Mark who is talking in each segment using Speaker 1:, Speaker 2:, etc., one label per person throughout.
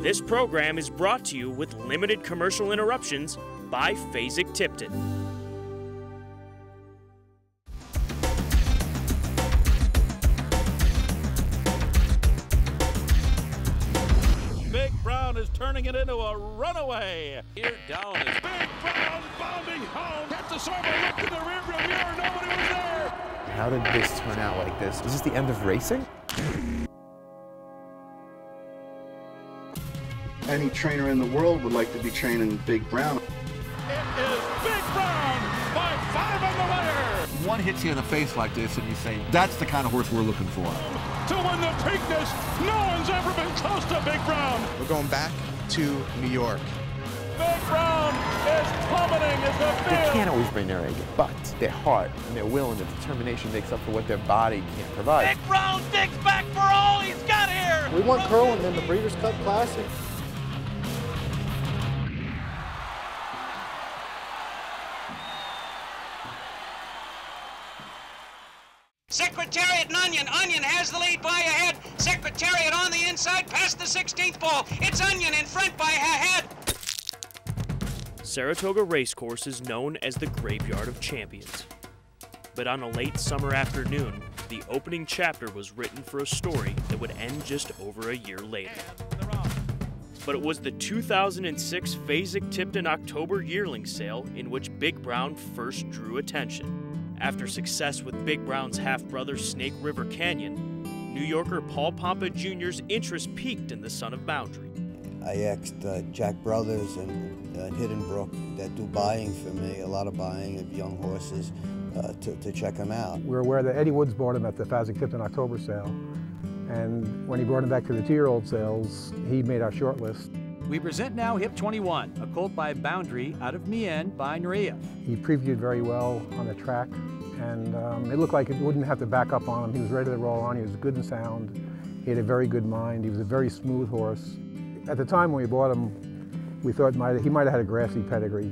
Speaker 1: This program is brought to you with limited commercial interruptions by Fasig-Tipton.
Speaker 2: Big Brown is turning it into a runaway. Here down is Big Brown bounding home. Gets the server, looked in the rearview mirror, nobody was there.
Speaker 3: How did this turn out like this? Is this the end of racing?
Speaker 4: Any trainer in the world would like to be training Big Brown.
Speaker 2: It is Big Brown by 5 on the ladder.
Speaker 5: One hits you in the face like this and you say, that's the kind of horse we're looking for.
Speaker 2: To win the Preakness, no one's ever been close to Big Brown.
Speaker 6: We're going back to New York.
Speaker 2: Big Brown is plummeting as the field.
Speaker 3: They can't always bring their A game, but their heart and their will and their determination makes up for what their body can't provide.
Speaker 2: Big Brown digs back for all he's got here.
Speaker 7: We won Curlin in the Breeders' Cup Classic.
Speaker 8: Secretariat and Onion. Onion has the lead by a head. Secretariat on the inside past the 16th ball. It's Onion in front by a head.
Speaker 1: Saratoga Racecourse is known as the Graveyard of Champions. But on a late summer afternoon, the opening chapter was written for a story that would end just over a year later. But it was the 2006 Fasig-Tipton October yearling sale in which Big Brown first drew attention. After success with Big Brown's half-brother Snake River Canyon, New Yorker Paul Pompa Jr.'s interest peaked in the son of Boundary.
Speaker 9: I asked Jack Brothers and Hidden Brook that do buying for me, a lot of buying of young horses, to check them out.
Speaker 7: We're aware that Eddie Woods bought him at the Fasig-Tipton October sale, and when he brought him back to the 2-year-old sales, he made our short list.
Speaker 10: We present now Hip 21, a colt by Boundary out of Mien by Nureyev.
Speaker 7: He previewed very well on the track, and it looked like it wouldn't have to back up on him. He was ready to roll on. He was good and sound. He had a very good mind. He was a very smooth horse. At the time when we bought him, we thought he might have had a grassy pedigree.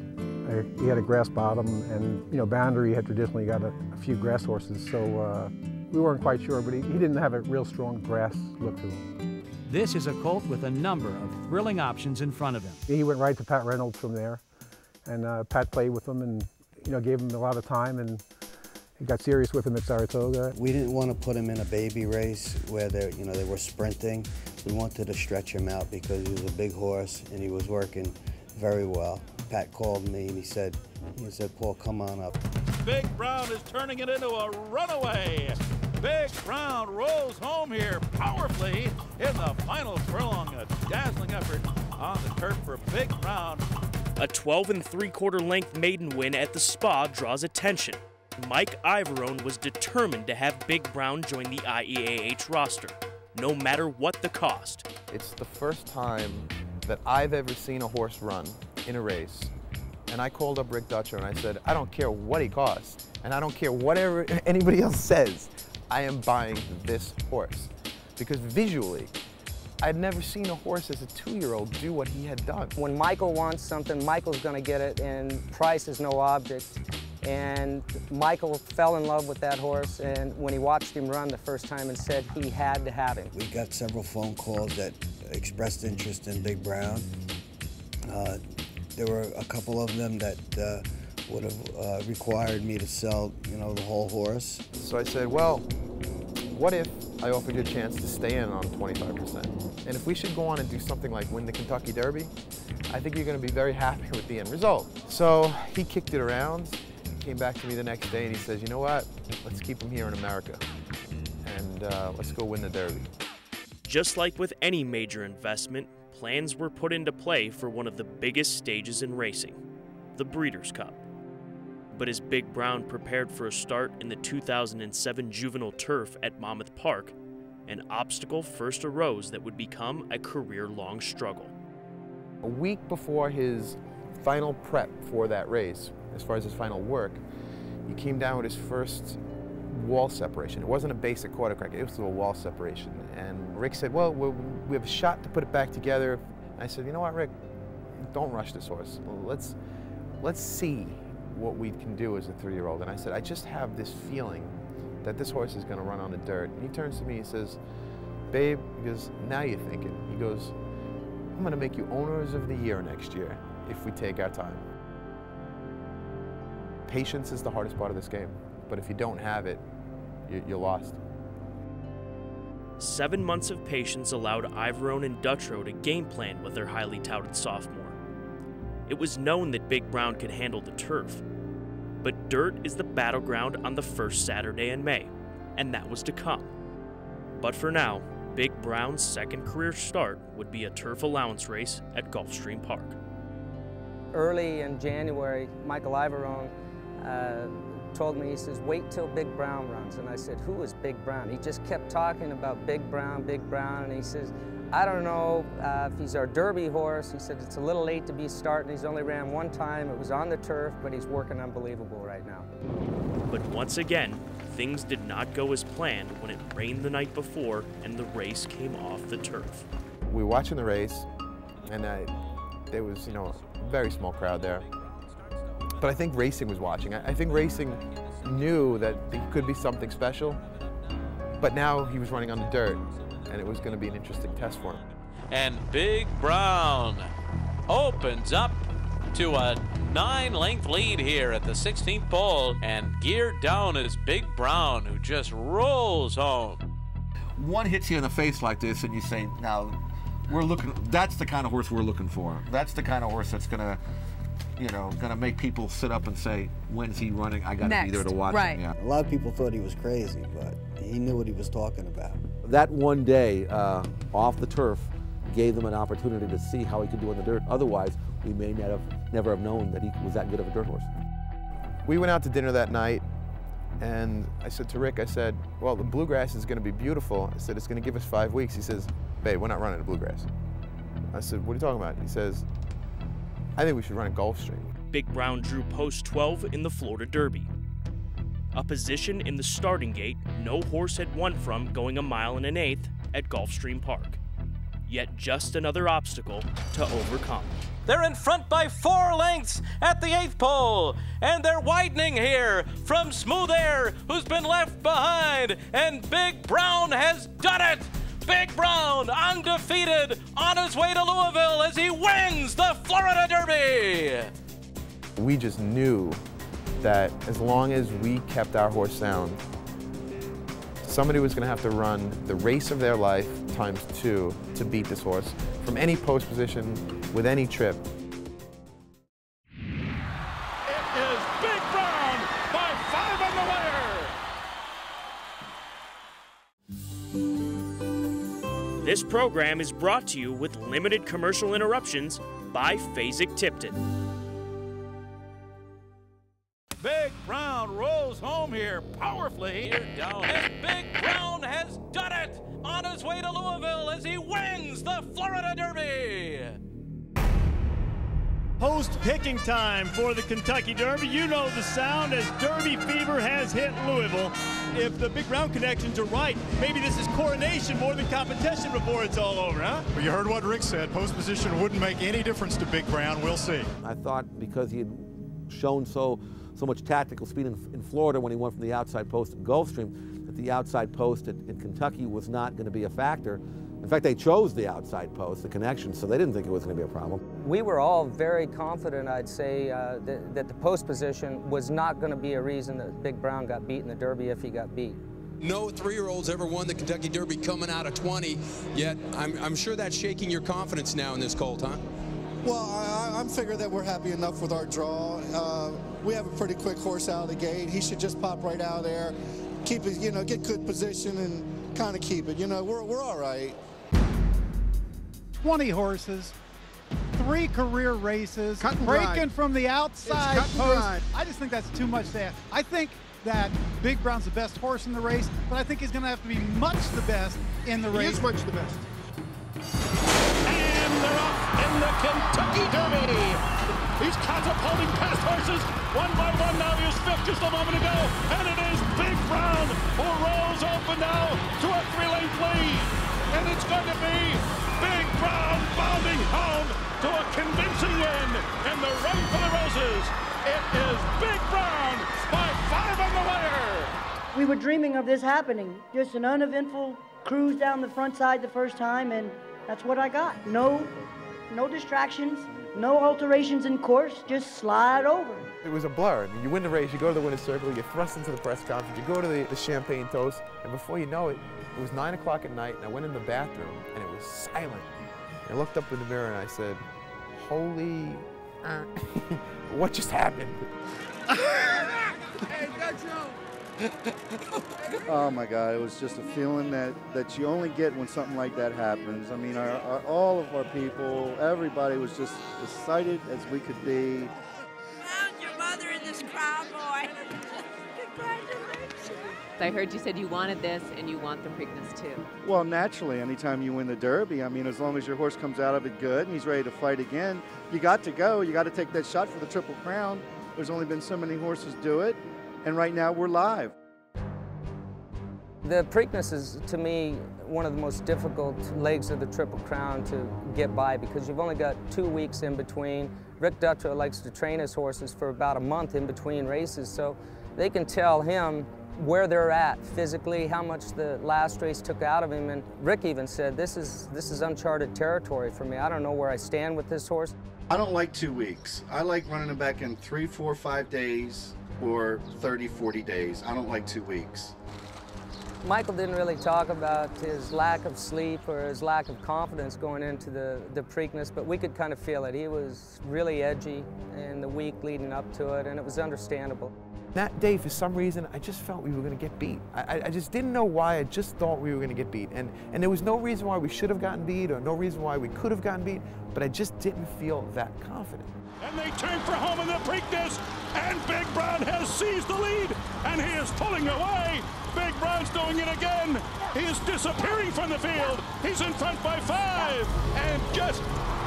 Speaker 7: He had a grass bottom, and Boundary had traditionally got a few grass horses, so we weren't quite sure, but he didn't have a real strong grass look to him.
Speaker 10: This is a colt with a number of thrilling options in front of him.
Speaker 7: He went right to Pat Reynolds from there, and Pat played with him and gave him a lot of time, and he got serious with him at Saratoga.
Speaker 9: We didn't want to put him in a baby race where they were sprinting. We wanted to stretch him out because he was a big horse and he was working very well. Pat called me and he said, Paul, come on up.
Speaker 2: Big Brown is turning it into a runaway. Big Brown rolls home here powerfully in the final furlong. A dazzling effort on the turf for Big Brown.
Speaker 1: A 12 3/4 length maiden win at the Spa draws attention. Mike Ivorone was determined to have Big Brown join the IEAH roster, no matter what the cost.
Speaker 3: It's the first time that I've ever seen a horse run in a race. And I called up Rick Dutcher and I said, I don't care what he costs, and I don't care whatever anybody else says. I am buying this horse. Because visually, I'd never seen a horse as a 2-year-old do what he had done.
Speaker 11: When Michael wants something, Michael's going to get it, and price is no object. And Michael fell in love with that horse, and when he watched him run the first time and said he had to have him.
Speaker 9: We got several phone calls that expressed interest in Big Brown. There were a couple of them that would have required me to sell, the whole horse.
Speaker 3: So I said, well, what if I offered you a chance to stay in on 25%? And if we should go on and do something like win the Kentucky Derby, I think you're going to be very happy with the end result. So he kicked it around, came back to me the next day and he says, you know what, let's keep him here in America and let's go win the Derby.
Speaker 1: Just like with any major investment, plans were put into play for one of the biggest stages in racing, the Breeders' Cup. But as Big Brown prepared for a start in the 2007 Juvenile Turf at Monmouth Park, an obstacle first arose that would become a career-long struggle.
Speaker 3: A week before his final prep for that race, as far as his final work, he came down with his first wall separation. It wasn't a basic quarter crack, it was a wall separation. And Rick said, well, we have a shot to put it back together. And I said, you know what, Rick, don't rush this horse. Let's see what we can do as a 3-year-old. And I said, I just have this feeling that this horse is going to run on the dirt. And he turns to me, he says, babe, he goes, now you're thinking. He goes, I'm going to make you owners of the year next year if we take our time. Patience is the hardest part of this game, but if you don't have it, you're lost.
Speaker 1: 7 months of patience allowed Ivorone and Dutrow to game plan with their highly touted sophomore. It was known that Big Brown could handle the turf, but dirt is the battleground on the first Saturday in May, and that was to come. But for now, Big Brown's second career start would be a turf allowance race at Gulfstream Park.
Speaker 11: Early in January, Michael Ivorone told me, he says, wait till Big Brown runs. And I said, who is Big Brown? He just kept talking about Big Brown, and he says, I don't know if he's our Derby horse. He said, it's a little late to be starting. He's only ran one time. It was on the turf, but he's working unbelievable right now.
Speaker 1: But once again, things did not go as planned when it rained the night before and the race came off the turf.
Speaker 3: We were watching the race, and there was, a very small crowd there. But I think racing was watching. I think racing knew that it could be something special, but now he was running on the dirt, and it was going to be an interesting test for him.
Speaker 12: And Big Brown opens up to a 9-length lead here at the 16th pole, and geared down is Big Brown, who just rolls home.
Speaker 5: One hits you in the face like this, and you say, now, that's the kind of horse we're looking for. That's the kind of horse that's going to, going to make people sit up and say, when's he running? I got to be there to watch him. Yeah.
Speaker 9: A lot of people thought he was crazy, but he knew what he was talking about.
Speaker 13: That one day off the turf gave them an opportunity to see how he could do on the dirt. Otherwise, we may never have known that he was that good of a dirt horse.
Speaker 3: We went out to dinner that night, and I said to Rick, I said, well, the bluegrass is going to be beautiful. I said, it's going to give us 5 weeks. He says, babe, we're not running the bluegrass. I said, what are you talking about? He says, I think we should run a Gulfstream.
Speaker 1: Big Brown drew post 12 in the Florida Derby, a position in the starting gate no horse had won from going 1 1/8 miles at Gulfstream Park. Yet just another obstacle to overcome.
Speaker 12: They're in front by 4 lengths at the 8th pole, and they're widening here from Smooth Air, who's been left behind, and Big Brown has done it! Big Brown, undefeated, on his way to Louisville as he wins the Florida Derby!
Speaker 3: We just knew that as long as we kept our horse sound, somebody was going to have to run the race of their life ×2 to beat this horse from any post position with any trip.
Speaker 2: It is Big Brown by 5 on the wire.
Speaker 1: This program is brought to you with limited commercial interruptions by Fasig-Tipton.
Speaker 2: Big Brown rolls home here powerfully.
Speaker 12: Here down, and Big Brown has done it on his way to Louisville as he wins the Florida Derby.
Speaker 14: Post-picking time for the Kentucky Derby. You know the sound as Derby fever has hit Louisville. If the Big Brown connections are right, maybe this is coronation more than competition before it's all over, huh?
Speaker 15: Well, you heard what Rick said. Post position wouldn't make any difference to Big Brown. We'll see.
Speaker 13: I thought because he had shown so much tactical speed in Florida when he went from the outside post at Gulfstream, that the outside post in Kentucky was not going to be a factor. In fact, they chose the outside post, the connection, so they didn't think it was going to be a problem.
Speaker 11: We were all very confident, I'd say, that the post position was not going to be a reason that Big Brown got beat in the Derby if he got beat.
Speaker 16: No 3-year-olds ever won the Kentucky Derby coming out of 20, yet I'm sure that's shaking your confidence now in this colt, huh?
Speaker 17: Well, I'm figuring that we're happy enough with our draw. We have a pretty quick horse out of the gate. He should just pop right out there, keep it, get good position and kind of keep it. We're all right.
Speaker 18: 20 horses, 3 career races, breaking from the outside post. I just think that's too much to ask. I think that Big Brown's the best horse in the race, but I think he's going to have to be much the best in the race.
Speaker 6: He is much the best.
Speaker 2: And they're off in the Kentucky Derby. He's catapulting past horses one by one now. He was 5th just a moment ago, and it is Big Brown who rolls open now to a 3-length lead. And it's going to be Big Brown bounding home to a convincing win in the Run for the Roses. It is Big Brown by 5 on the wire.
Speaker 19: We were dreaming of this happening. Just an uneventful cruise down the front side the first time, and that's what I got. No no distractions, no alterations in course, just slide over.
Speaker 3: It was a blur. I mean, you win the race, you go to the winner's circle, you get thrust into the press conference, you go to the champagne toast, and before you know it, it was 9 o'clock at night, and I went in the bathroom, and it was silent. I looked up in the mirror, and I said, holy, what just happened?
Speaker 17: Hey, oh my God, it was just a feeling that you only get when something like that happens. I mean, all of our people, everybody was just excited as we could be.
Speaker 20: Found your mother in this crowd, boy. Congratulations.
Speaker 21: I heard you said you wanted this and you want the Preakness too.
Speaker 17: Well, naturally, anytime you win the Derby, I mean, as long as your horse comes out of it good and he's ready to fight again, you got to go. You got to take that shot for the Triple Crown. There's only been so many horses do it, and right now we're live.
Speaker 11: The Preakness is, to me, one of the most difficult legs of the Triple Crown to get by because you've only got 2 weeks in between. Rick Dutrow likes to train his horses for about a month in between races, so they can tell him where they're at physically, how much the last race took out of him, and Rick even said, this is uncharted territory for me. I don't know where I stand with this horse.
Speaker 4: I don't like 2 weeks. I like running him back in 3, 4, 5 days or 30, 40 days. I don't like 2 weeks.
Speaker 11: Michael didn't really talk about his lack of sleep or his lack of confidence going into the Preakness, but we could kind of feel it. He was really edgy in the week leading up to it, and it was understandable.
Speaker 3: That day, for some reason, I just felt we were going to get beat. I just didn't know why, I just thought we were going to get beat. And there was no reason why we should have gotten beat or no reason why we could have gotten beat, but I just didn't feel that confident.
Speaker 2: And they turn for home in the Preakness, and Big Brown has seized the lead, and he is pulling away. Big Brown's doing it again. He is disappearing from the field. He's in front by 5, and just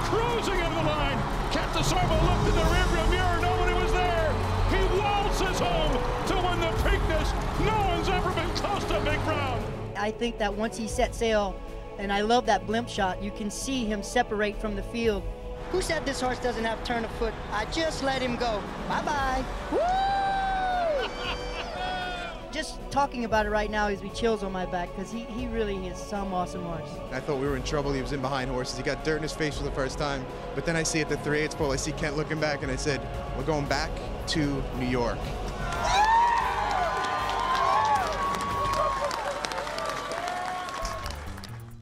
Speaker 2: cruising into the line. Captain Sarbo looked in the rearview mirror, nobody was there. He waltzes home to win the Preakness. No one's ever been close to Big Brown.
Speaker 19: I think that once he set sail, and I love that blimp shot, you can see him separate from the field. Who said this horse doesn't have turn of foot? I just let him go. Bye-bye. Woo! Just talking about it right now gives me chills on my back because he really is some awesome horse.
Speaker 6: I thought we were in trouble. He was in behind horses. He got dirt in his face for the first time. But then I see at the 3/8 pole, I see Kent looking back, and I said, we're going back to New York.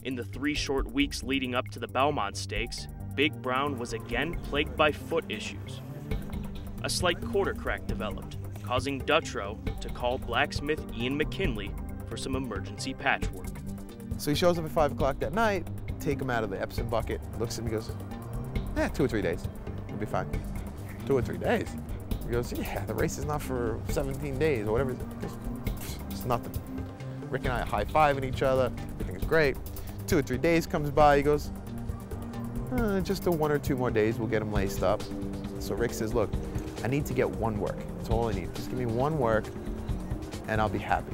Speaker 1: In the 3 short weeks leading up to the Belmont Stakes, Big Brown was again plagued by foot issues. A slight quarter crack developed, causing Dutrow to call blacksmith Ian McKinley for some emergency patchwork.
Speaker 3: So he shows up at 5 o'clock that night, take him out of the Epsom bucket, looks at me and goes, 2 or 3 days, he'll be fine. 2 or 3 days? He goes, yeah, the race is not for 17 days or whatever. It's nothing. Rick and I are high-fiving each other, everything is great. 2 or 3 days comes by, he goes, just 1 or 2 more days, we'll get him laced up. So Rick says, look, I need to get 1 work. That's all I need. Just give me 1 work and I'll be happy.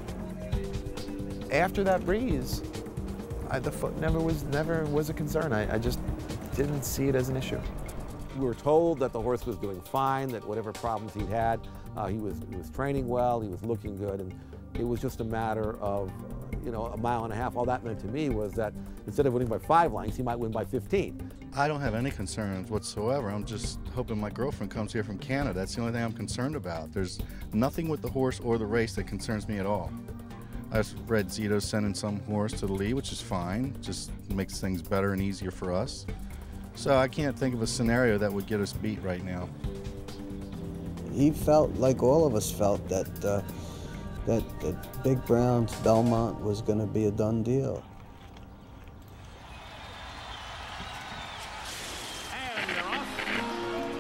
Speaker 3: After that breeze, the foot never was a concern. I just didn't see it as an issue.
Speaker 13: We were told that the horse was doing fine, that whatever problems he'd had, he was training well, he was looking good, and it was just a matter of, a mile and a half. All that meant to me was that instead of winning by 5 lengths, he might win by 15.
Speaker 15: I don't have any concerns whatsoever. I'm just hoping my girlfriend comes here from Canada. That's the only thing I'm concerned about. There's nothing with the horse or the race that concerns me at all. I've read Zito sending some horse to the lead, which is fine. Just makes things better and easier for us. So I can't think of a scenario that would get us beat right now.
Speaker 9: He felt like all of us felt that that Big Brown's Belmont was going to be a done deal.
Speaker 2: And they're off.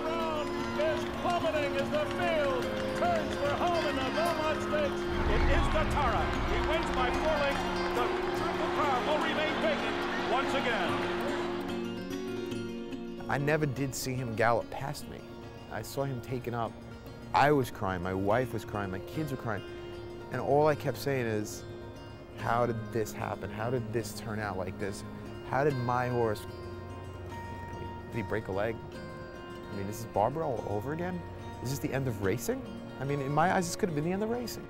Speaker 2: Brown is plummeting as the field turns for home in the Belmont Stakes. It is the Tara. He wins by 4 lengths. The Triple Crown will remain vacant once again.
Speaker 3: I never did see him gallop past me. I saw him taken up. I was crying, my wife was crying, my kids were crying. And all I kept saying is, how did this happen? How did this turn out like this? How did my horse, did he break a leg? I mean, this is Barbara all over again? Is this the end of racing? I mean, in my eyes, this could have been the end of racing.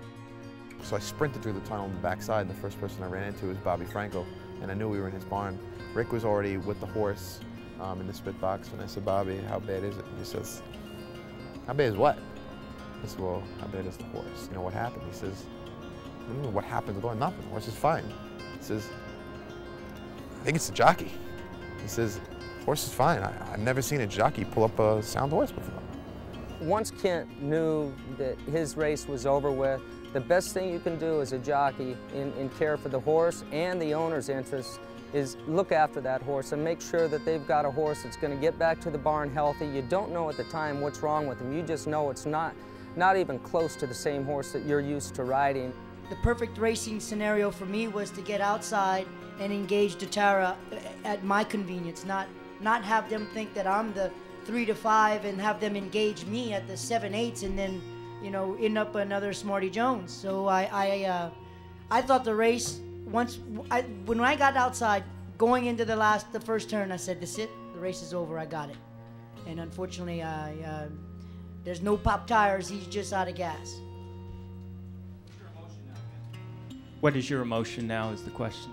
Speaker 3: So I sprinted through the tunnel on the backside, and the first person I ran into was Bobby Frankel, and I knew we were in his barn. Rick was already with the horse, in the spit box, and I said, Bobby, how bad is it? And he says, how bad is what? I said, well, how bad is the horse? You know, what happened? He says, what happened? Nothing. The horse is fine. He says, I think it's the jockey. He says, horse is fine. I've never seen a jockey pull up a sound horse before.
Speaker 11: Once Kent knew that his race was over with, the best thing you can do as a jockey in care for the horse and the owner's interests is look after that horse and make sure that they've got a horse that's going to get back to the barn healthy. You don't know at the time what's wrong with him. You just know it's not even close to the same horse that you're used to riding.
Speaker 19: The perfect racing scenario for me was to get outside and engage Datara at my convenience, not have them think that I'm the 3 to 5 and have them engage me at the 7/8 and then, you know, end up another Smarty Jones. So I thought the race, when I got outside going into the first turn, I said, "That's it. The race is over. I got it." And unfortunately, there's no pop tires. He's just out of gas.
Speaker 8: What is your emotion now is the question.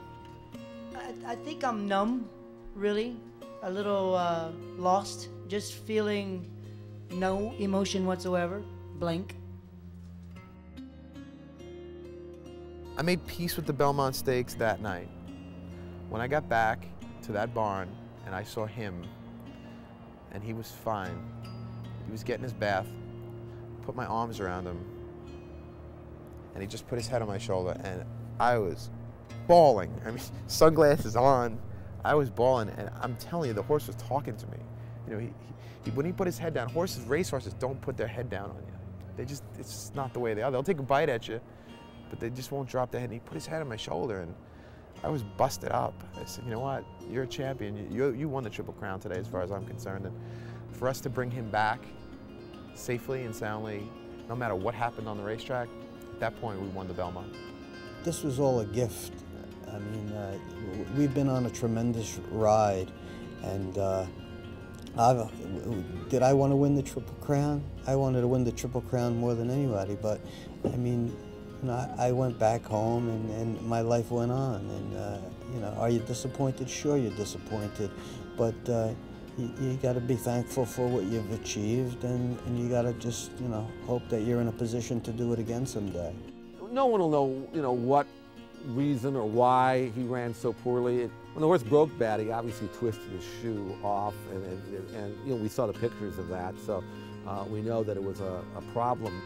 Speaker 19: I think I'm numb, really, a little lost, just feeling no emotion whatsoever, blank.
Speaker 3: I made peace with the Belmont Stakes that night. When I got back to that barn and I saw him, and he was fine. He was getting his bath, put my arms around him, and he just put his head on my shoulder, and I was bawling. I mean, sunglasses on. I was bawling, and I'm telling you, the horse was talking to me. You know, when he put his head down, racehorses don't put their head down on you. It's just not the way they are. They'll take a bite at you, but they just won't drop their head. And he put his head on my shoulder, and I was busted up. I said, you know what? You're a champion. You won the Triple Crown today, as far as I'm concerned. And for us to bring him back safely and soundly, no matter what happened on the racetrack, at that point, we won the Belmont.
Speaker 9: This was all a gift. I mean, we've been on a tremendous ride, and did I want to win the Triple Crown? I wanted to win the Triple Crown more than anybody, but I mean, you know, I went back home and my life went on, and you know, are you disappointed? Sure, you're disappointed, but you got to be thankful for what you've achieved, and you got to just, you know, hope that you're in a position to do it again someday.
Speaker 13: No one will know, you know, what reason or why he ran so poorly. When the horse broke bad, he obviously twisted his shoe off, and you know, we saw the pictures of that, so we know that it was a problem.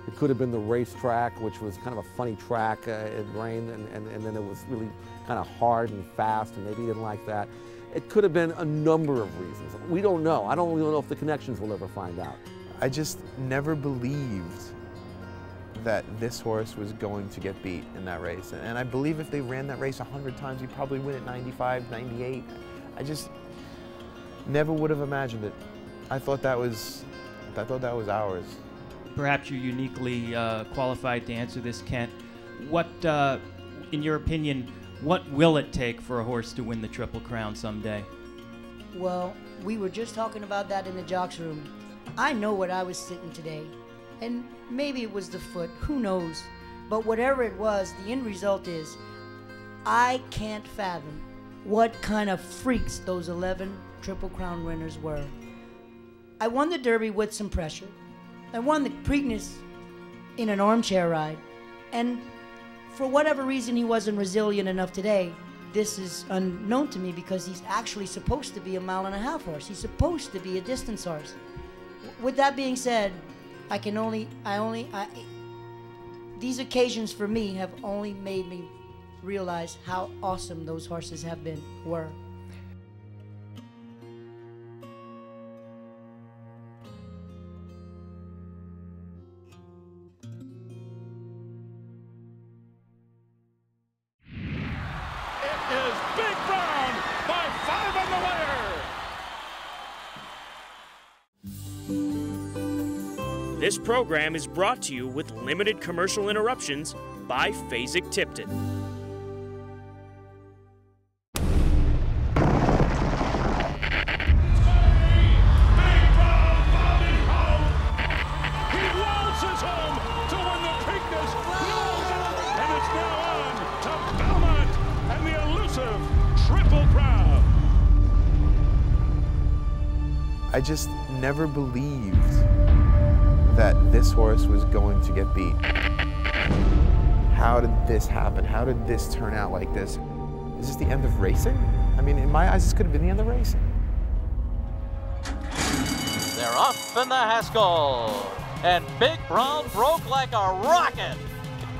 Speaker 13: It could have been the racetrack, which was kind of a funny track. It rained, and then it was really kind of hard and fast, and maybe he didn't like that. It could have been a number of reasons. We don't know. I don't really know if the connections will ever find out.
Speaker 3: I just never believed that this horse was going to get beat in that race. And I believe if they ran that race 100 times, he'd probably win at 95, 98. I just never would have imagined it. I thought that was ours.
Speaker 8: Perhaps you're uniquely qualified to answer this, Kent. What, in your opinion, what will it take for a horse to win the Triple Crown someday?
Speaker 19: Well, we were just talking about that in the jocks room. I know what I was sitting today, and maybe it was the foot, who knows? But whatever it was, the end result is I can't fathom what kind of freaks those 11 Triple Crown winners were. I won the Derby with some pressure. I won the Preakness in an armchair ride, and for whatever reason he wasn't resilient enough today. This is unknown to me because he's actually supposed to be a 1.5 mile horse. He's supposed to be a distance horse. With that being said, these occasions for me have only made me realize how awesome those horses were.
Speaker 1: This program is brought to you with limited commercial interruptions by Fasig-Tipton.
Speaker 2: He waltzes home to win the Preakness, and it's now on to Belmont and the elusive Triple Crown.
Speaker 3: I just never believed that this horse was going to get beat. How did this happen? How did this turn out like this? Is this the end of racing? I mean, in my eyes, this could have been the end of racing.
Speaker 12: They're off in the Haskell, and Big Brown broke like a rocket.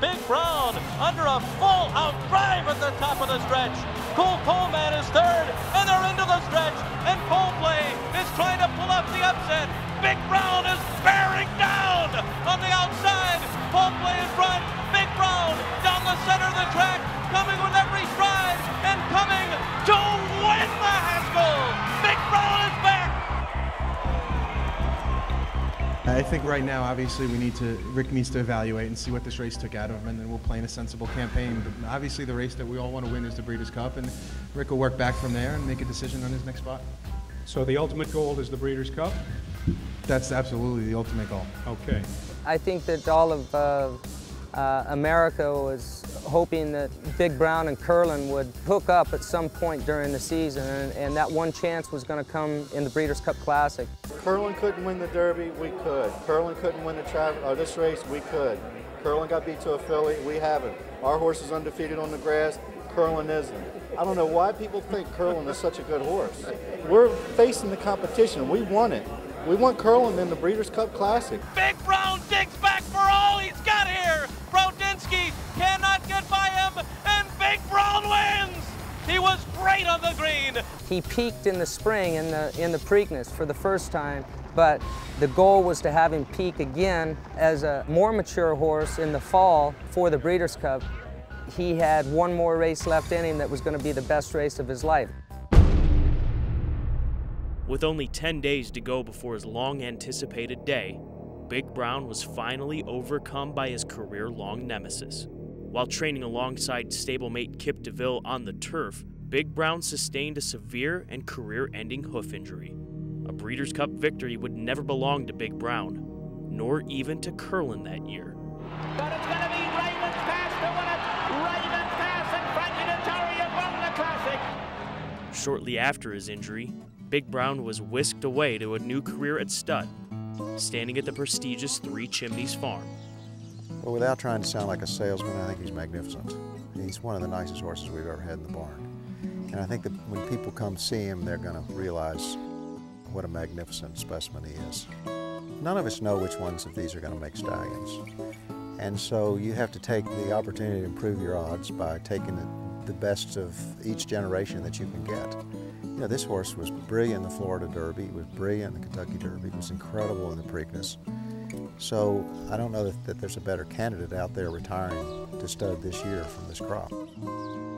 Speaker 12: Big Brown under a full-out drive at the top of the stretch. Coleman is third, and they're into the stretch, and Coldplay is trying to pull up the upset. Big Brown is bearing down on the outside. Coldplay in front. Big Brown down the center of the track, coming with every stride, and coming to win the Haskell. Big Brown is back.
Speaker 6: I think right now, obviously, Rick needs to evaluate and see what this race took out of him, and then we'll plan a sensible campaign. But obviously, the race that we all want to win is the Breeders' Cup, and Rick will work back from there and make a decision on his next spot.
Speaker 10: So the ultimate goal is the Breeders' Cup?
Speaker 6: That's absolutely the ultimate goal.
Speaker 10: Okay.
Speaker 11: I think that all of America was hoping that Big Brown and Curlin would hook up at some point during the season, and that one chance was going to come in the Breeders' Cup Classic.
Speaker 4: Curlin couldn't win the Derby, we could. Curlin couldn't win this race, we could. Curlin got beat to a filly, we haven't. Our horse is undefeated on the grass, Curlin isn't. I don't know why people think Curlin is such a good horse. We're facing the competition, we want it. We want Curlin in the Breeders' Cup Classic.
Speaker 12: Big Brown digs back for all he's got here. Brodinski cannot get by him, and Big Brown wins. He was great on the green.
Speaker 11: He peaked in the spring in the Preakness for the first time, but the goal was to have him peak again as a more mature horse in the fall for the Breeders' Cup. He had one more race left in him that was going to be the best race of his life.
Speaker 1: With only 10 days to go before his long-anticipated day, Big Brown was finally overcome by his career-long nemesis. While training alongside stablemate Kip DeVille on the turf, Big Brown sustained a severe and career-ending hoof injury. A Breeders' Cup victory would never belong to Big Brown, nor even to Curlin that year.
Speaker 22: But it's going to be Raven's Pass to win it. Raven's Pass and Frankie Dettori have won the Classic.
Speaker 1: Shortly after his injury, Big Brown was whisked away to a new career at stud, standing at the prestigious Three Chimneys Farm.
Speaker 23: Well, without trying to sound like a salesman, I think he's magnificent. He's one of the nicest horses we've ever had in the barn. And I think that when people come see him, they're going to realize what a magnificent specimen he is. None of us know which ones of these are going to make stallions. And so you have to take the opportunity to improve your odds by taking the best of each generation that you can get. You know, this horse was brilliant in the Florida Derby, he was brilliant in the Kentucky Derby, he was incredible in the Preakness. So I don't know that there's a better candidate out there retiring to stud this year from this crop.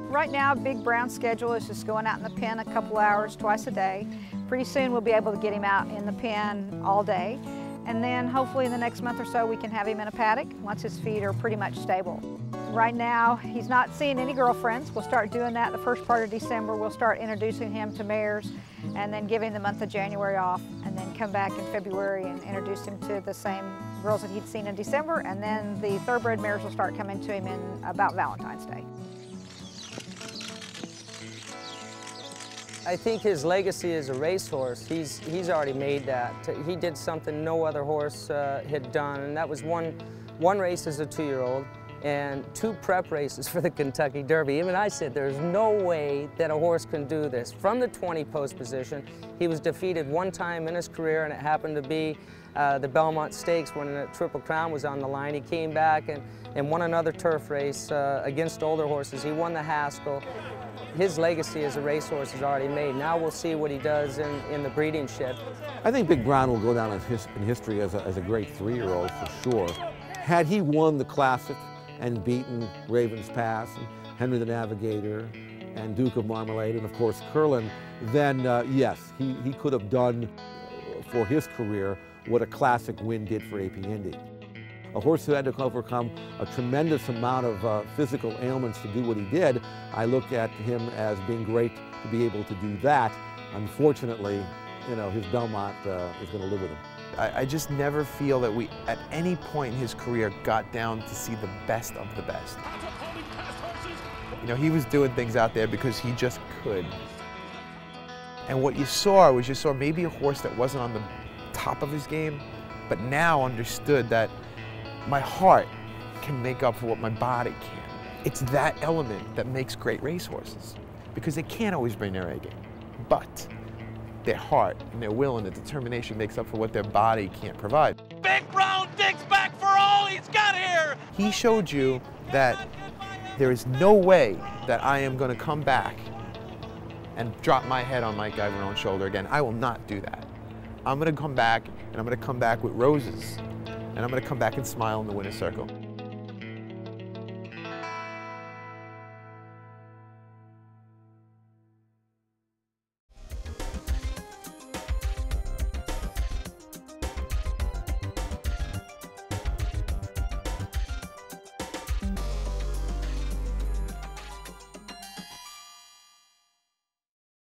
Speaker 24: Right now, Big Brown's schedule is just going out in the pen a couple hours twice a day. Pretty soon we'll be able to get him out in the pen all day. And then hopefully in the next month or so we can have him in a paddock once his feet are pretty much stable. Right now he's not seeing any girlfriends. We'll start doing that the first part of December. We'll start introducing him to mares and then giving the month of January off and then come back in February and introduce him to the same girls that he'd seen in December, and then the thoroughbred mares will start coming to him in about Valentine's Day.
Speaker 11: I think his legacy as a racehorse, he's already made that. He did something no other horse had done, and that was one race as a 2-year-old and 2 prep races for the Kentucky Derby. Even I said there's no way that a horse can do this. From the 20 post position, he was defeated one time in his career, and it happened to be the Belmont Stakes when the Triple Crown was on the line. He came back and won another turf race against older horses. He won the Haskell. His legacy as a racehorse is already made. Now we'll see what he does in the breeding shed.
Speaker 13: I think Big Brown will go down in history as a great 3-year-old for sure. Had he won the Classic and beaten Raven's Pass and Henry the Navigator and Duke of Marmalade and of course Curlin, then yes, he could have done for his career what a Classic win did for AP Indy. A horse who had to overcome a tremendous amount of physical ailments to do what he did, I look at him as being great to be able to do that. Unfortunately, you know, his Belmont is going to live with him.
Speaker 3: I just never feel that we, at any point in his career, got down to see the best of the best. You know, he was doing things out there because he just could. And what you saw was maybe a horse that wasn't on the top of his game, but now understood that my heart can make up for what my body can. It's that element that makes great racehorses, because they can't always bring their A game, but their heart and their will and their determination makes up for what their body can't provide.
Speaker 12: Big Brown digs back for all he's got here.
Speaker 3: He showed you that there is no way that I am going to come back and drop my head on Mike Ivarone's shoulder again. I will not do that. I'm going to come back, and I'm going to come back with roses, and I'm going to come back and smile in the winner's circle.